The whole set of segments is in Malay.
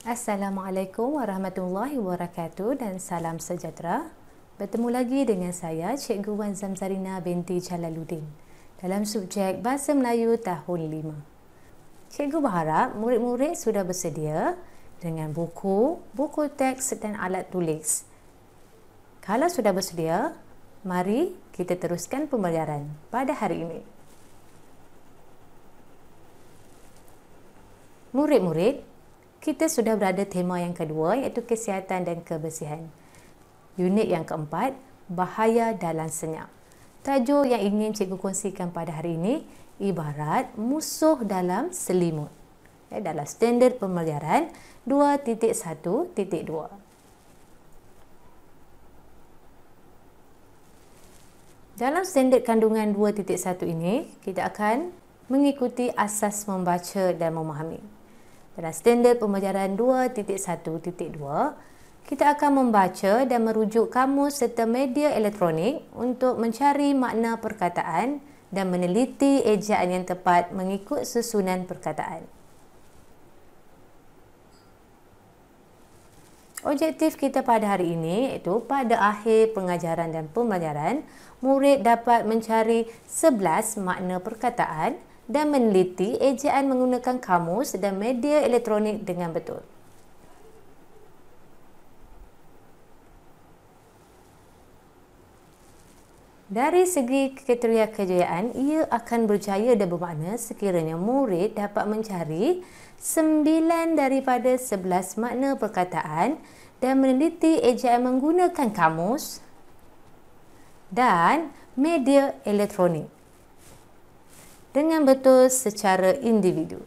Assalamualaikum warahmatullahi wabarakatuh dan salam sejahtera. Bertemu lagi dengan saya, Cikgu Wan Zamzarina binti Jalaluddin dalam subjek Bahasa Melayu tahun 5. Cikgu berharap murid-murid sudah bersedia dengan buku, buku teks dan alat tulis. Kalau sudah bersedia, mari kita teruskan pembelajaran pada hari ini. Murid-murid, kita sudah berada tema yang kedua iaitu kesihatan dan kebersihan. Unit yang keempat, bahaya dalam senyap. Tajuk yang ingin cikgu kongsikan pada hari ini ibarat musuh dalam selimut. Dalam standard pembelajaran 2.1.2. Dalam standard kandungan 2.1 ini, kita akan mengikuti asas membaca dan memahami. Dalam standard pembelajaran 2.1.2, kita akan membaca dan merujuk kamus serta media elektronik untuk mencari makna perkataan dan meneliti ejaan yang tepat mengikut susunan perkataan. Objektif kita pada hari ini iaitu pada akhir pengajaran dan pembelajaran, murid dapat mencari 11 makna perkataan dan meneliti ejaan menggunakan kamus dan media elektronik dengan betul. Dari segi kriteria kejayaan, ia akan berjaya dan bermakna sekiranya murid dapat mencari 9 daripada 11 makna perkataan dan meneliti ejaan menggunakan kamus dan media elektronik dengan betul secara individu.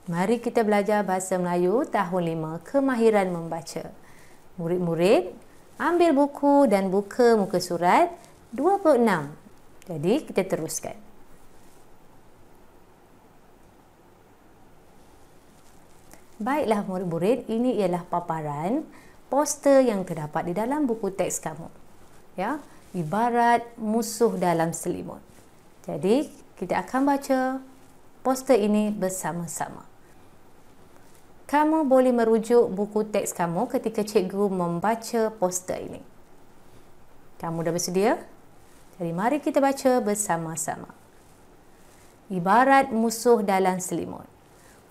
Mari kita belajar Bahasa Melayu tahun 5, kemahiran membaca. Murid-murid, ambil buku dan buka muka surat 26. Jadi, kita teruskan. Baiklah murid-murid, ini ialah paparan poster yang terdapat di dalam buku teks kamu. Ya, ibarat musuh dalam selimut. Jadi, kita akan baca poster ini bersama-sama. Kamu boleh merujuk buku teks kamu ketika cikgu membaca poster ini. Kamu dah bersedia? Jadi, mari kita baca bersama-sama. Ibarat musuh dalam selimut.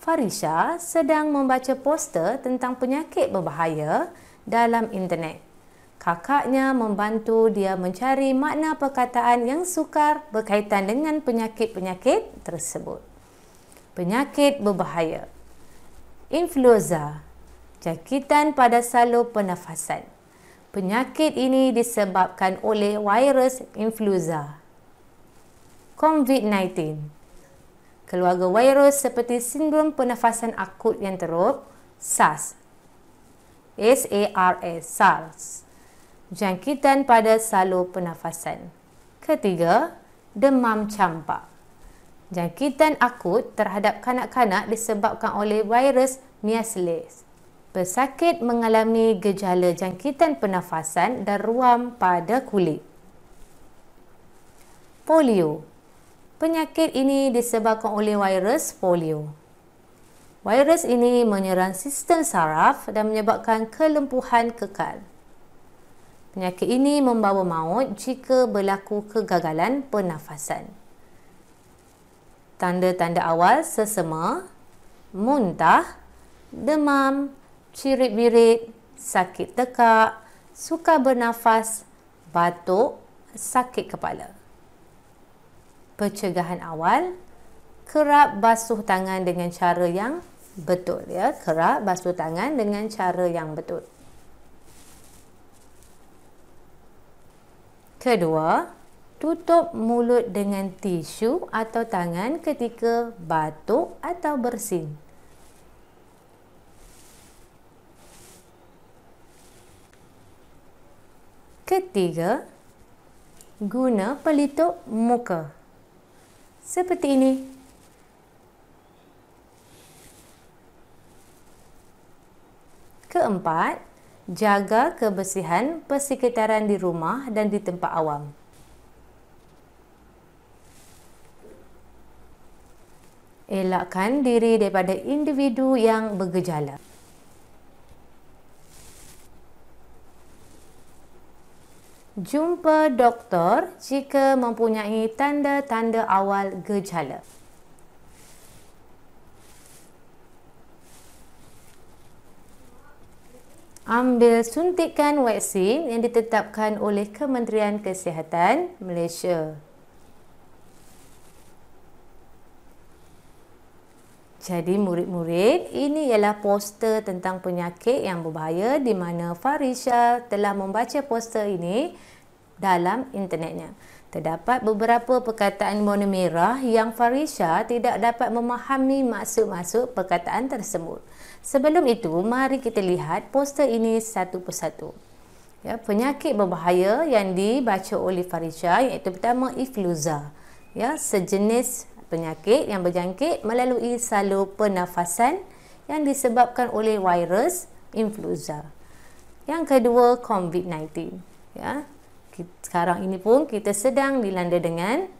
Farisha sedang membaca poster tentang penyakit berbahaya dalam internet. Kakaknya membantu dia mencari makna perkataan yang sukar berkaitan dengan penyakit-penyakit tersebut. Penyakit berbahaya. Influenza, jangkitan pada salur pernafasan. Penyakit ini disebabkan oleh virus influenza. COVID-19, keluarga virus seperti sindrom pernafasan akut yang teruk, SARS. SARS. Jangkitan pada salur pernafasan. Ketiga, demam campak. Jangkitan akut terhadap kanak-kanak disebabkan oleh virus measles. Pesakit mengalami gejala jangkitan pernafasan dan ruam pada kulit. Polio. Penyakit ini disebabkan oleh virus polio. Virus ini menyerang sistem saraf dan menyebabkan kelumpuhan kekal. Penyakit ini membawa maut jika berlaku kegagalan pernafasan. Tanda-tanda awal sesama, muntah, demam, cirit-birit, sakit tekak, sukar bernafas, batuk, sakit kepala. Pencegahan awal, kerap basuh tangan dengan cara yang betul. Kerap basuh tangan dengan cara yang betul. Kedua, tutup mulut dengan tisu atau tangan ketika batuk atau bersin. Ketiga, guna pelitup muka. Seperti ini. Keempat, jaga kebersihan persekitaran di rumah dan di tempat awam. Elakkan diri daripada individu yang bergejala. Jumpa doktor jika mempunyai tanda-tanda awal gejala. Ambil suntikan vaksin yang ditetapkan oleh Kementerian Kesihatan Malaysia. Jadi murid-murid, ini ialah poster tentang penyakit yang berbahaya di mana Farisha telah membaca poster ini dalam internetnya. Terdapat beberapa perkataan warna merah yang Farisha tidak dapat memahami maksud-maksud perkataan tersebut. Sebelum itu, mari kita lihat poster ini satu persatu. Ya, penyakit berbahaya yang dibaca oleh Farisha iaitu pertama influenza. Ya, sejenis penyakit yang berjangkit melalui salur pernafasan yang disebabkan oleh virus influenza. Yang kedua, COVID-19. Ya, sekarang ini pun kita sedang dilanda dengan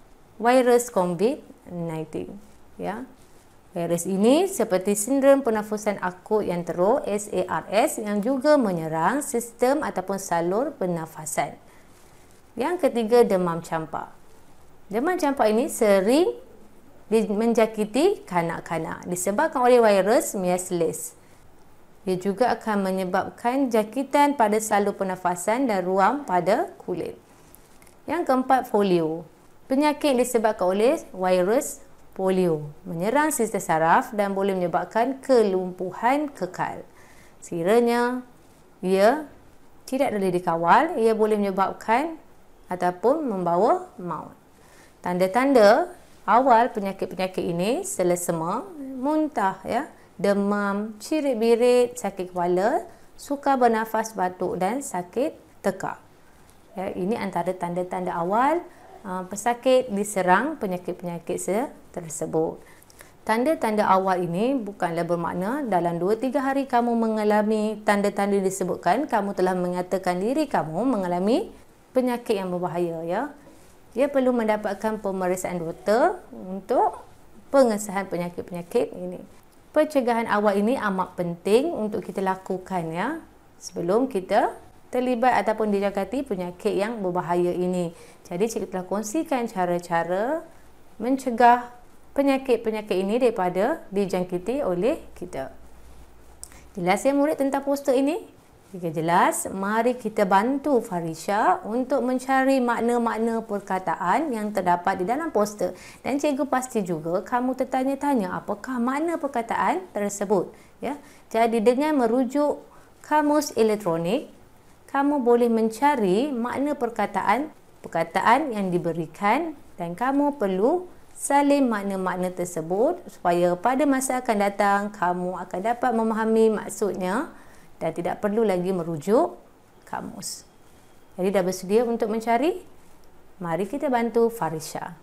virus COVID-19. Ya. Virus ini seperti sindrom pernafasan akut yang teruk SARS yang juga menyerang sistem ataupun salur pernafasan. Yang ketiga, demam campak. Demam campak ini sering menjangkiti kanak-kanak disebabkan oleh virus Measles. Ia juga akan menyebabkan jangkitan pada salur pernafasan dan ruam pada kulit. Yang keempat, polio. Penyakit disebabkan oleh virus polio, menyerang sistem saraf dan boleh menyebabkan kelumpuhan kekal. Sekiranya ia tidak boleh dikawal, ia boleh menyebabkan ataupun membawa maut. Tanda-tanda awal penyakit-penyakit ini selesema, muntah, ya, demam, cirit-birit, sakit kepala, sukar bernafas, batuk dan sakit tekak. Ya, ini antara tanda-tanda awal pesakit diserang penyakit-penyakit tersebut. Tanda-tanda awal ini bukanlah bermakna dalam 2-3 hari kamu mengalami tanda-tanda disebutkan, kamu telah mengatakan diri kamu mengalami penyakit yang berbahaya. Ya. Dia perlu mendapatkan pemeriksaan doktor untuk pengesahan penyakit-penyakit ini. Pencegahan awal ini amat penting untuk kita lakukan, ya, sebelum kita terlibat ataupun dijangkiti penyakit yang berbahaya ini. Jadi cikgu telah kongsikan cara-cara mencegah penyakit-penyakit ini daripada dijangkiti oleh kita. Jelas ya murid tentang poster ini? Jika jelas, mari kita bantu Farisha untuk mencari makna-makna perkataan yang terdapat di dalam poster. Dan cikgu pasti juga kamu tertanya-tanya apakah makna perkataan tersebut. Ya? Jadi dengan merujuk kamus elektronik, kamu boleh mencari makna perkataan yang diberikan dan kamu perlu salin makna-makna tersebut supaya pada masa akan datang kamu akan dapat memahami maksudnya dan tidak perlu lagi merujuk kamus. Jadi dah bersedia untuk mencari? Mari kita bantu Farisha.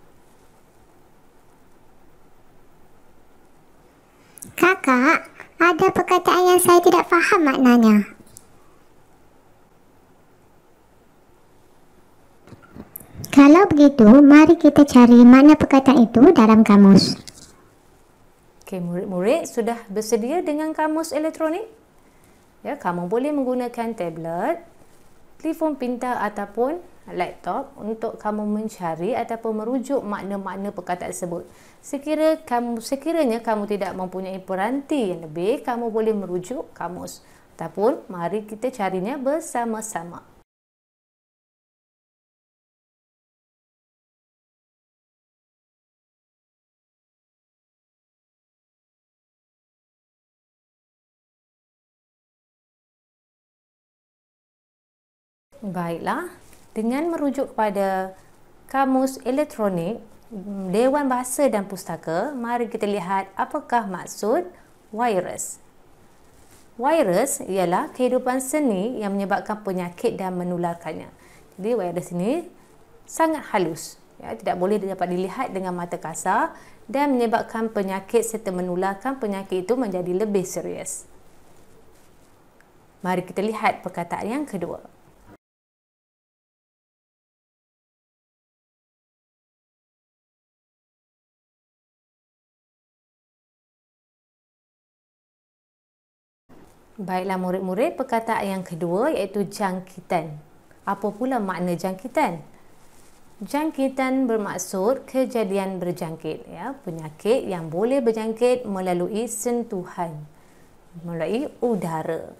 Kakak, ada perkataan yang saya tidak faham maknanya. Kalau begitu, mari kita cari makna perkataan itu dalam kamus. Okey, murid-murid sudah bersedia dengan kamus elektronik? Ya, kamu boleh menggunakan tablet, telefon pintar ataupun laptop untuk kamu mencari ataupun merujuk makna-makna perkataan tersebut. Sekiranya kamu tidak mempunyai peranti yang lebih, kamu boleh merujuk kamus. Ataupun mari kita carinya bersama-sama. Baiklah, dengan merujuk kepada kamus elektronik Dewan Bahasa dan Pustaka, mari kita lihat apakah maksud virus. Virus ialah kehidupan seni yang menyebabkan penyakit dan menularkannya. Jadi virus ini sangat halus, ya, tidak boleh dapat dilihat dengan mata kasar dan menyebabkan penyakit serta menularkan penyakit itu menjadi lebih serius. Mari kita lihat perkataan yang kedua. Baiklah murid-murid, perkataan yang kedua iaitu jangkitan. Apa pula makna jangkitan? Jangkitan bermaksud kejadian berjangkit, ya, penyakit yang boleh berjangkit melalui sentuhan, melalui udara.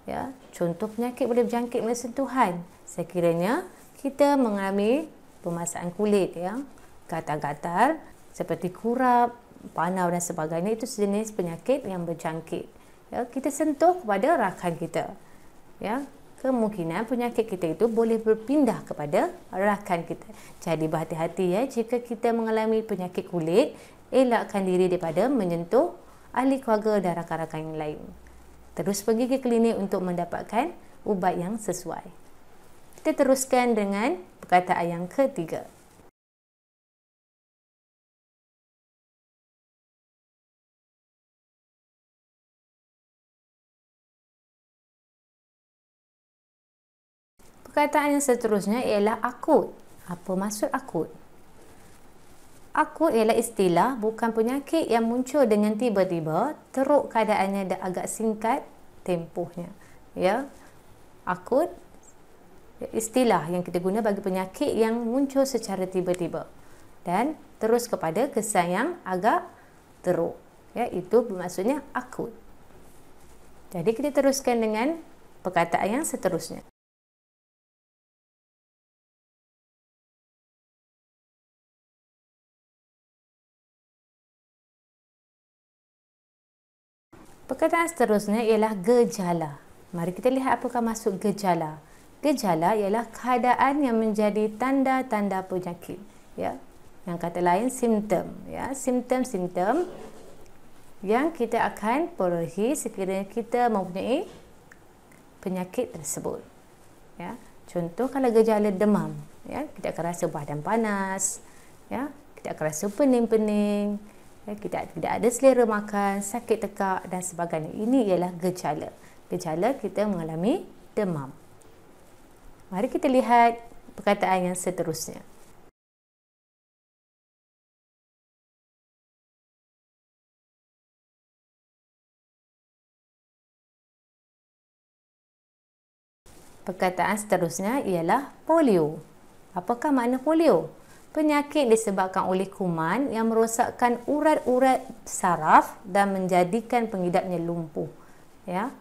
Ya, contoh penyakit boleh berjangkit melalui sentuhan. Sekiranya kita mengalami pemasangan kulit, ya, gatal-gatal seperti kurap, panau dan sebagainya, itu sejenis penyakit yang berjangkit. Ya, kita sentuh kepada rakan kita, ya, kemungkinan penyakit kita itu boleh berpindah kepada rakan kita. Jadi berhati-hati, ya, jika kita mengalami penyakit kulit, elakkan diri daripada menyentuh ahli keluarga dan rakan-rakan yang lain. Terus pergi ke klinik untuk mendapatkan ubat yang sesuai. Kita teruskan dengan perkataan yang ketiga. Perkataan yang seterusnya ialah akut. Apa maksud akut? Akut ialah istilah bukan penyakit yang muncul dengan tiba-tiba, teruk keadaannya dan agak singkat tempohnya. Ya, akut istilah yang kita guna bagi penyakit yang muncul secara tiba-tiba dan terus kepada kesan yang agak teruk. Ya, itu maksudnya akut. Jadi kita teruskan dengan perkataan yang seterusnya. Perkataan seterusnya ialah gejala. Mari kita lihat apakah maksud gejala. Gejala ialah keadaan yang menjadi tanda-tanda penyakit. Ya, yang kata lain simptom. Ya, simptom-simptom yang kita akan perolehi sekiranya kita mempunyai penyakit tersebut. Ya, contoh kalau gejala demam, ya, kita akan rasa badan panas, ya, kita akan rasa pening-pening. Ya, kita tidak ada selera makan, sakit tekak dan sebagainya. Ini ialah gejala. Gejala kita mengalami demam. Mari kita lihat perkataan yang seterusnya. Perkataan seterusnya ialah polio. Apakah makna polio? Penyakit disebabkan oleh kuman yang merosakkan urat-urat saraf dan menjadikan pengidapnya lumpuh. Ya.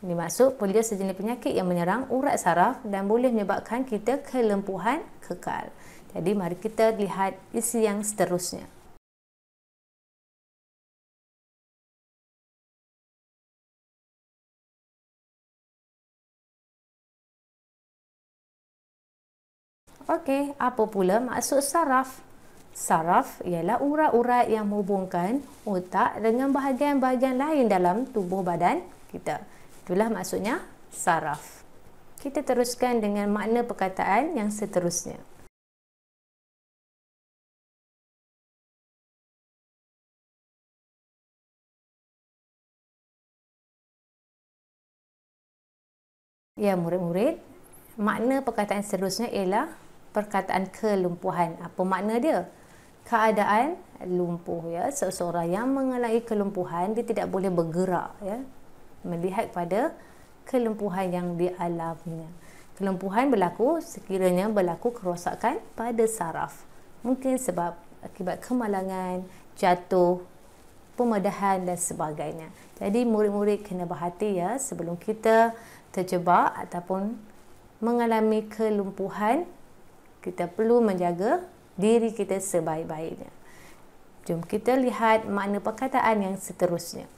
Ini maksud polio sejenis penyakit yang menyerang urat saraf dan boleh menyebabkan kita kelumpuhan kekal. Jadi mari kita lihat isi yang seterusnya. Okey, apa pula maksud saraf? Saraf ialah urat-urat yang menghubungkan otak dengan bahagian-bahagian lain dalam tubuh badan kita. Itulah maksudnya saraf. Kita teruskan dengan makna perkataan yang seterusnya. Ya, murid-murid, makna perkataan seterusnya ialah perkataan kelumpuhan. Apa makna dia? Keadaan lumpuh, ya. Seseorang yang mengalami kelumpuhan, dia tidak boleh bergerak, ya. Melihat pada kelumpuhan yang dialaminya. Kelumpuhan berlaku sekiranya berlaku kerosakan pada saraf. Mungkin sebab akibat kemalangan, jatuh, pemedahan dan sebagainya. Jadi murid-murid kena berhati, ya, sebelum kita terjebak ataupun mengalami kelumpuhan, kita perlu menjaga diri kita sebaik-baiknya. Jom kita lihat makna perkataan yang seterusnya.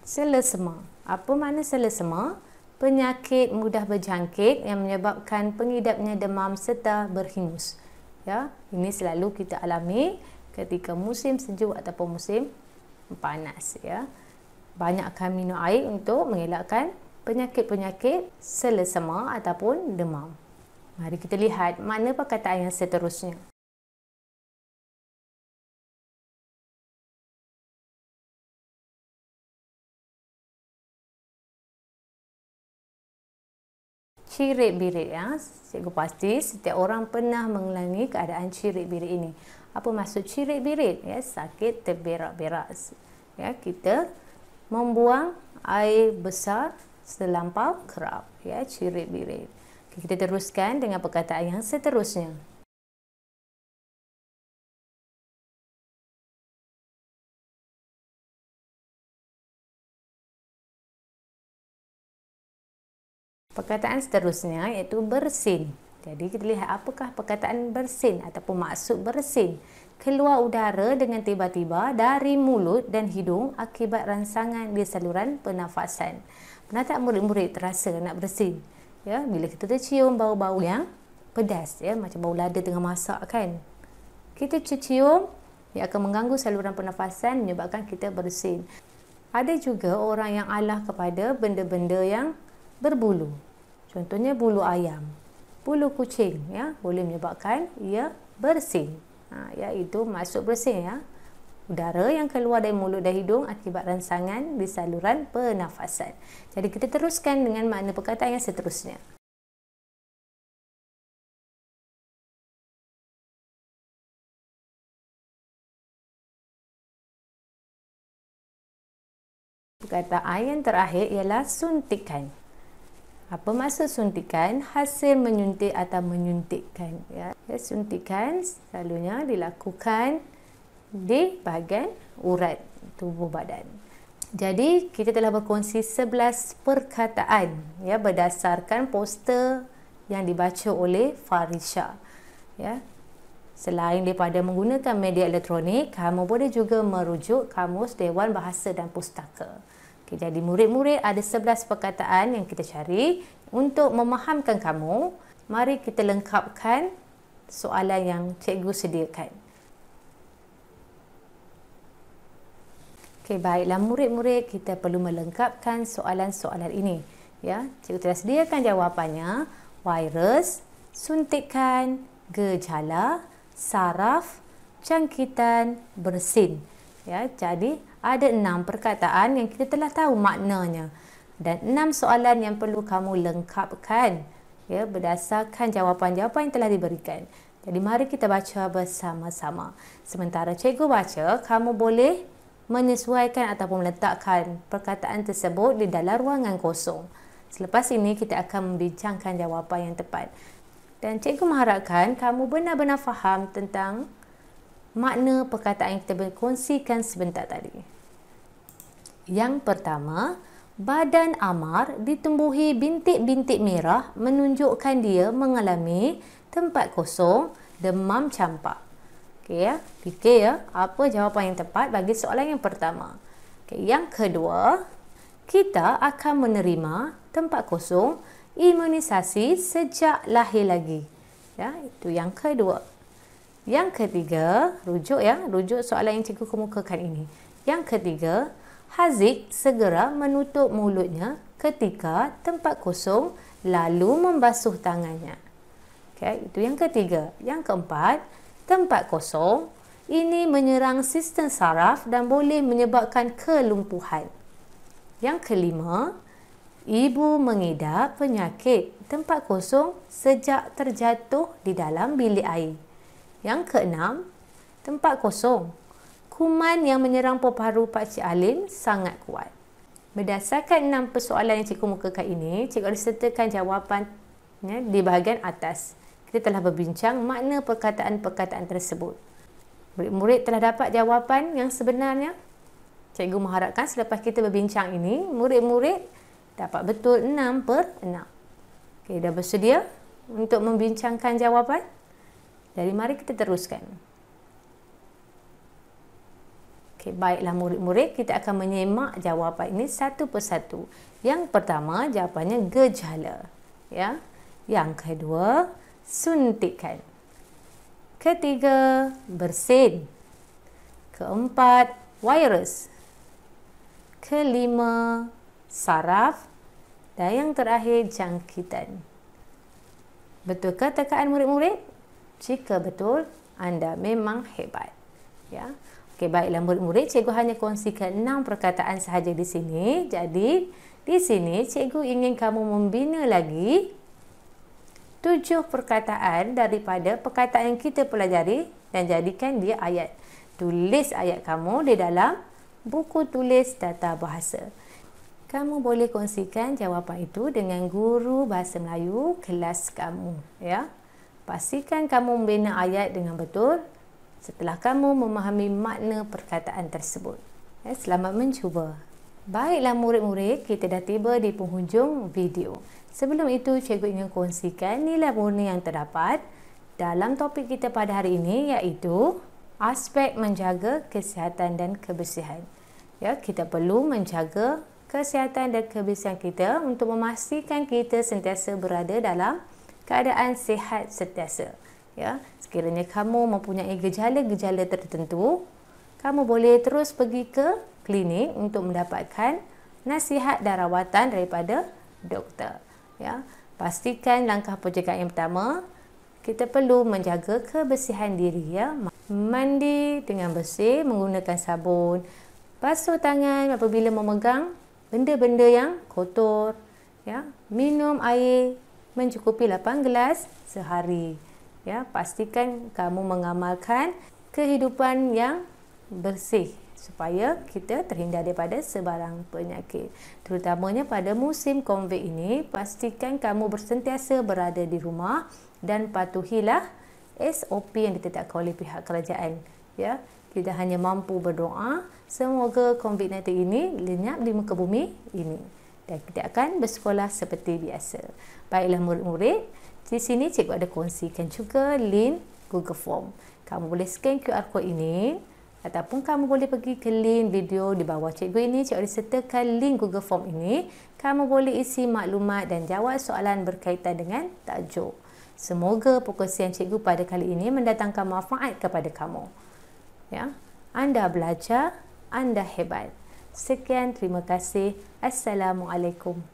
Selesema. Apa makna selesema? Penyakit mudah berjangkit yang menyebabkan pengidapnya demam serta berhingus. Ya, ini selalu kita alami ketika musim sejuk ataupun musim panas, ya. Banyakkan minum air untuk mengelakkan penyakit-penyakit selesema ataupun demam. Mari kita lihat makna perkataan yang seterusnya. cirit-birit ya. Cikgu pasti setiap orang pernah mengalami keadaan cirit-birit ini. Apa maksud cirit-birit? Ya, sakit terberak-berak. Ya, kita membuang air besar selampau kerap. Ya, cirit-birit. Kita teruskan dengan perkataan yang seterusnya. Perkataan seterusnya iaitu bersin. Jadi kita lihat apakah perkataan bersin ataupun maksud bersin. Keluar udara dengan tiba-tiba dari mulut dan hidung akibat rangsangan di saluran pernafasan. Pernah tak murid-murid terasa nak bersin? Ya, bila kita tercium bau-bau yang pedas, ya, macam bau lada tengah masak kan. Kita cium, ia akan mengganggu saluran pernafasan menyebabkan kita bersin. Ada juga orang yang alah kepada benda-benda yang berbulu. Contohnya bulu ayam, bulu kucing, ya, boleh menyebabkan ia bersin. Iaitu maksud bersin, ya. Udara yang keluar dari mulut dan hidung akibat rangsangan di saluran pernafasan. Jadi kita teruskan dengan makna perkataan yang seterusnya. Perkataan yang terakhir ialah suntikan. Apa maksud suntikan? Hasil menyuntik atau menyuntikkan. Ya, suntikan selalunya dilakukan di bahagian urat tubuh badan. Jadi kita telah berkongsi 11 perkataan, ya, berdasarkan poster yang dibaca oleh Farisha. Ya. Selain daripada menggunakan media elektronik, kamu boleh juga merujuk kamus Dewan Bahasa dan Pustaka. Jadi murid-murid ada 11 perkataan yang kita cari. Untuk memahamkan kamu, mari kita lengkapkan soalan yang cikgu sediakan. Okey, baiklah murid-murid, kita perlu melengkapkan soalan-soalan ini. Ya, cikgu telah sediakan jawapannya. Virus, suntikan, gejala, saraf, jangkitan, bersin. Ya, jadi ada 6 perkataan yang kita telah tahu maknanya dan 6 soalan yang perlu kamu lengkapkan, ya, berdasarkan jawapan-jawapan yang telah diberikan. Jadi mari kita baca bersama-sama. Sementara cikgu baca, kamu boleh menyesuaikan ataupun meletakkan perkataan tersebut di dalam ruangan kosong. Selepas ini kita akan membincangkan jawapan yang tepat. Dan cikgu mengharapkan kamu benar-benar faham tentang makna perkataan yang kita berkongsikan sebentar tadi. Yang pertama, badan Amar ditumbuhi bintik-bintik merah menunjukkan dia mengalami tempat kosong, demam campak. Okey, ya. Fikir, ya, apa jawapan yang tepat bagi soalan yang pertama. Okey, yang kedua, kita akan menerima tempat kosong imunisasi sejak lahir lagi. Ya, itu yang kedua. Yang ketiga, rujuk soalan yang cikgu kemukakan ini. Yang ketiga, Haziq segera menutup mulutnya ketika tempat kosong lalu membasuh tangannya. Okay, itu yang ketiga. Yang keempat, tempat kosong ini menyerang sistem saraf dan boleh menyebabkan kelumpuhan. Yang kelima, ibu mengidap penyakit tempat kosong sejak terjatuh di dalam bilik air. Yang keenam, tempat kosong. Kuman yang menyerang paru-paru Pakcik Alim sangat kuat. Berdasarkan 6 persoalan yang cikgu mukakan ini, cikgu ada sertakan jawapannya di bahagian atas. Kita telah berbincang makna perkataan-perkataan tersebut. Murid-murid telah dapat jawapan yang sebenarnya. Cikgu mengharapkan selepas kita berbincang ini, murid-murid dapat betul 6/6. Okey, dah bersedia untuk membincangkan jawapan? Jadi mari kita teruskan. Okey, baiklah murid-murid, kita akan menyemak jawapan ini satu persatu. Yang pertama, jawapannya gejala. Ya. Yang kedua, suntikan. Ketiga, bersin. Keempat, virus. Kelima, saraf. Dan yang terakhir, jangkitan. Betulkah tekaan murid-murid? Jika betul, anda memang hebat. Ya. Okey, baiklah murid-murid, cikgu hanya kongsikan 6 perkataan sahaja di sini. Jadi, di sini cikgu ingin kamu membina lagi 7 perkataan daripada perkataan yang kita pelajari dan jadikan dia ayat. Tulis ayat kamu di dalam buku tulis tata bahasa. Kamu boleh kongsikan jawapan itu dengan guru bahasa Melayu kelas kamu, ya. Pastikan kamu membina ayat dengan betul setelah kamu memahami makna perkataan tersebut. Selamat mencuba. Baiklah murid-murid, kita dah tiba di penghujung video. Sebelum itu, cikgu ingin kongsikan nilai murni yang terdapat dalam topik kita pada hari ini, iaitu aspek menjaga kesihatan dan kebersihan. Ya, kita perlu menjaga kesihatan dan kebersihan kita untuk memastikan kita sentiasa berada dalam keadaan sihat sentiasa. Ya, sekiranya kamu mempunyai gejala-gejala tertentu, kamu boleh terus pergi ke klinik untuk mendapatkan nasihat dan rawatan daripada doktor. Ya, pastikan langkah pencegahan yang pertama, kita perlu menjaga kebersihan diri, ya. Mandi dengan bersih menggunakan sabun, basuh tangan apabila memegang benda-benda yang kotor, ya. Minum air mencukupi 8 gelas sehari. Ya, pastikan kamu mengamalkan kehidupan yang bersih supaya kita terhindar daripada sebarang penyakit. Terutamanya pada musim COVID ini, pastikan kamu bersentiasa berada di rumah dan patuhilah SOP yang ditetapkan oleh pihak kerajaan. Ya, kita hanya mampu berdoa semoga COVID-19 ini lenyap di muka bumi ini dan kita akan bersekolah seperti biasa. Baiklah murid-murid, di sini cikgu ada kongsikan juga link Google Form. Kamu boleh scan QR code ini ataupun kamu boleh pergi ke link video di bawah cikgu ini. Cikgu ada sertakan link Google Form ini. Kamu boleh isi maklumat dan jawab soalan berkaitan dengan tajuk. Semoga perkongsian cikgu pada kali ini mendatangkan manfaat kepada kamu. Ya, anda belajar, anda hebat. Sekian, terima kasih. Assalamualaikum.